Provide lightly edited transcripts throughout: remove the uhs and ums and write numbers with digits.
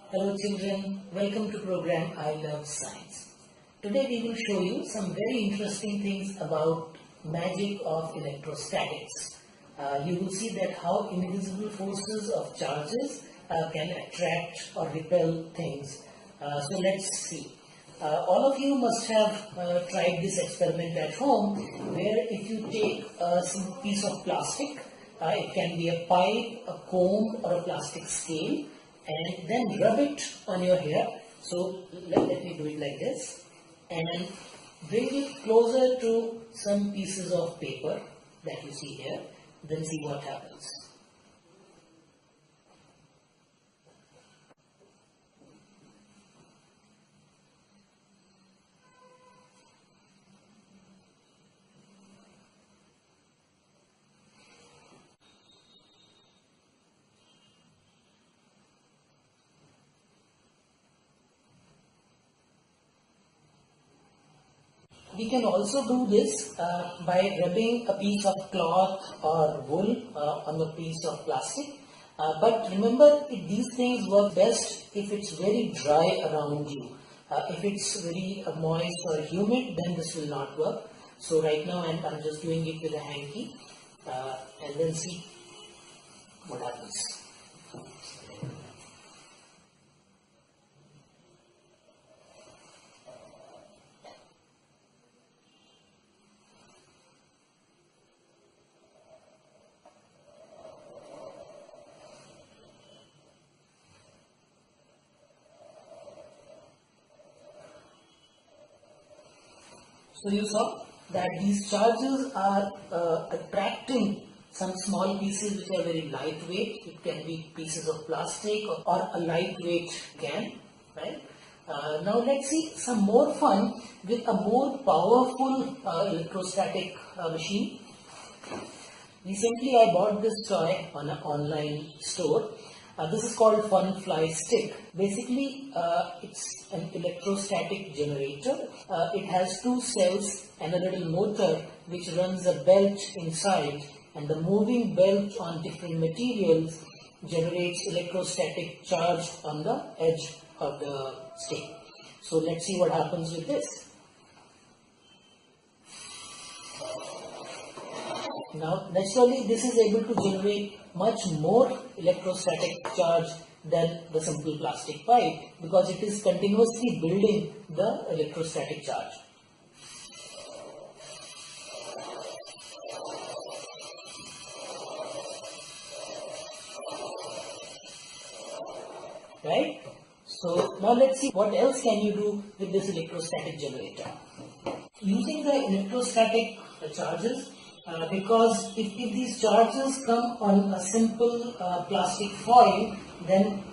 Hello children, welcome to program I Love Science. Today we will show you some very interesting things about magic of electrostatics. You will see that how invisible forces of charges can attract or repel things. So let's see. All of you must have tried this experiment at home where if you take a simple piece of plastic, it can be a pipe, a comb or a plastic scale, and then rub it on your hair. So let me do it like this and bring it closer to some pieces of paper that you see here, then see what happens. We can also do this by rubbing a piece of cloth or wool on a piece of plastic. But remember, these things work best if it's very dry around you. If it's very moist or humid, then this will not work. So right now I'm just doing it with a hanky and then see what happens. So you saw that these charges are attracting some small pieces which are very lightweight. It can be pieces of plastic or a lightweight can, right? Now let's see some more fun with a more powerful electrostatic machine. Recently I bought this toy on an online store. This is called Fun Fly Stick. Basically, it's an electrostatic generator. It has two cells and a little motor which runs a belt inside, and the moving belt on different materials generates electrostatic charge on the edge of the stick. So let's see what happens with this. Now, naturally, this is able to generate much more electrostatic charge than the simple plastic pipe because it is continuously building the electrostatic charge. Right? So, now let's see what else can you do with this electrostatic generator. Using the electrostatic charges, because if these charges come on a simple plastic foil, then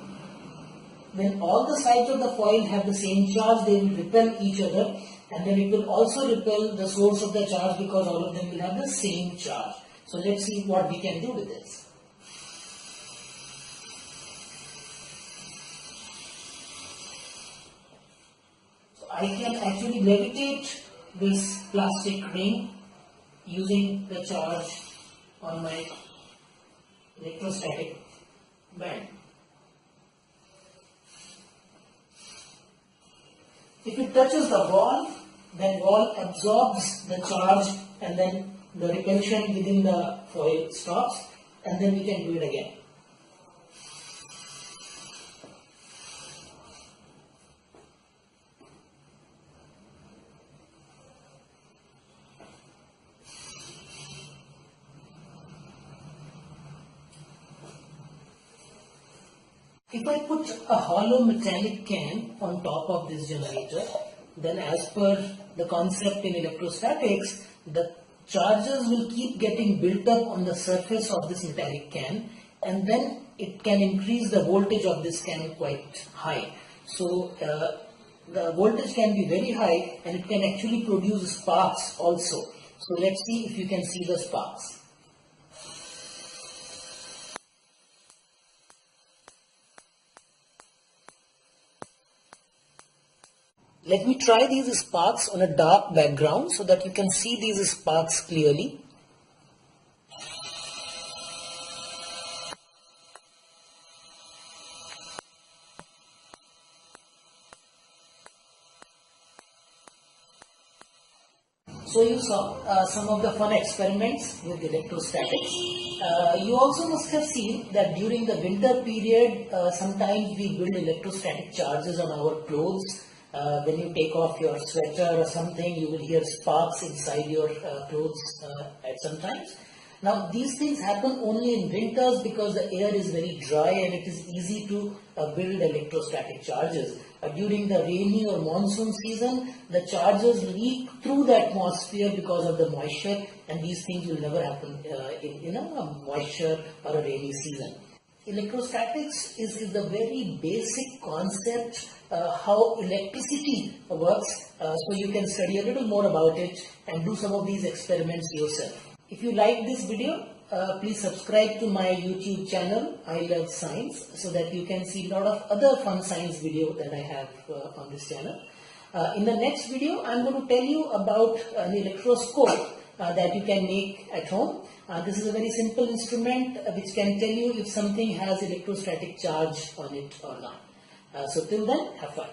when all the sides of the foil have the same charge, they will repel each other, and then it will also repel the source of the charge because all of them will have the same charge. So let's see what we can do with this. So I can actually levitate this plastic ring using the charge on my electrostatic band. If it touches the wall, then wall absorbs the charge and then the repulsion within the foil stops, and then we can do it again. If I put a hollow metallic can on top of this generator, then as per the concept in electrostatics, the charges will keep getting built up on the surface of this metallic can, and then it can increase the voltage of this can quite high. So the voltage can be very high and it can actually produce sparks also. So let's see if you can see the sparks. Let me try these sparks on a dark background so that you can see these sparks clearly. So you saw some of the fun experiments with electrostatics. You also must have seen that during the winter period, sometimes we build electrostatic charges on our clothes. When you take off your sweater or something, you will hear sparks inside your clothes at some times. Now these things happen only in winters because the air is very dry and it is easy to build electrostatic charges. During the rainy or monsoon season, the charges leak through the atmosphere because of the moisture, and these things will never happen in a moisture or a rainy season. Electrostatics is the very basic concept how electricity works, so you can study a little more about it and do some of these experiments yourself. If you like this video, please subscribe to my YouTube channel, I Love Science, so that you can see a lot of other fun science videos that I have on this channel. In the next video, I am going to tell you about an electroscope that you can make at home. This is a very simple instrument which can tell you if something has electrostatic charge on it or not. So till then, have fun.